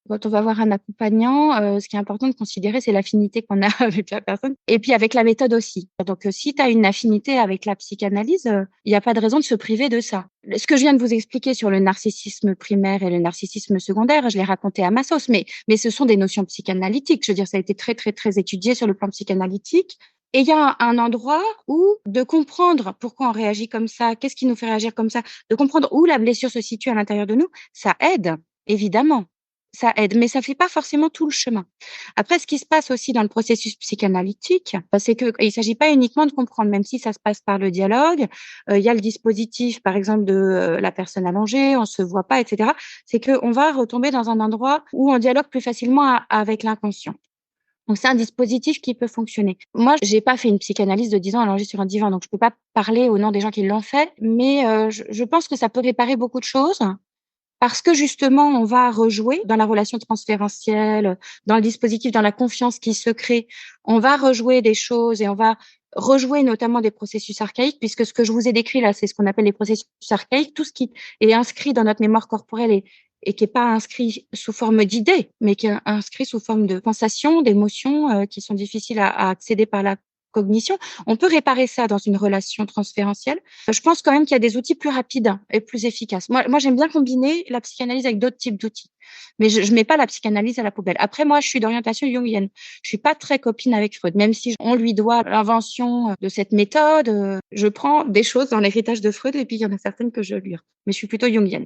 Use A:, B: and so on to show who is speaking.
A: Quand on va voir un accompagnant, ce qui est important de considérer, c'est l'affinité qu'on a avec la personne et puis avec la méthode aussi. Donc, si tu as une affinité avec la psychanalyse, il y a pas de raison de se priver de ça. Ce que je viens de vous expliquer sur le narcissisme primaire et le narcissisme secondaire, je l'ai raconté à ma sauce, mais ce sont des notions psychanalytiques. Je veux dire, ça a été très, très, très étudié sur le plan psychanalytique. Et il y a un endroit où de comprendre pourquoi on réagit comme ça, qu'est-ce qui nous fait réagir comme ça, de comprendre où la blessure se situe à l'intérieur de nous, ça aide, évidemment. Ça aide, mais ça fait pas forcément tout le chemin. Après, ce qui se passe aussi dans le processus psychanalytique, c'est que il s'agit pas uniquement de comprendre, même si ça se passe par le dialogue. Il y a le dispositif, par exemple, de la personne allongée, on se voit pas, etc. C'est qu'on va retomber dans un endroit où on dialogue plus facilement avec l'inconscient. Donc, c'est un dispositif qui peut fonctionner. Moi, j'ai pas fait une psychanalyse de 10 ans allongée sur un divan, donc je peux pas parler au nom des gens qui l'ont fait, mais je pense que ça peut réparer beaucoup de choses. Parce que justement, on va rejouer dans la relation transférentielle, dans le dispositif, dans la confiance qui se crée. On va rejouer des choses et on va rejouer notamment des processus archaïques, puisque ce que je vous ai décrit là, c'est ce qu'on appelle les processus archaïques, tout ce qui est inscrit dans notre mémoire corporelle et qui est pas inscrit sous forme d'idées, mais qui est inscrit sous forme de sensations, d'émotions, qui sont difficiles à accéder par la cognition. On peut réparer ça dans une relation transférentielle. Je pense quand même qu'il y a des outils plus rapides et plus efficaces. Moi, j'aime bien combiner la psychanalyse avec d'autres types d'outils, mais je mets pas la psychanalyse à la poubelle. Après, moi, je suis d'orientation jungienne. Je suis pas très copine avec Freud, même si on lui doit l'invention de cette méthode. Je prends des choses dans l'héritage de Freud et puis il y en a certaines que je lui. Mais je suis plutôt jungienne.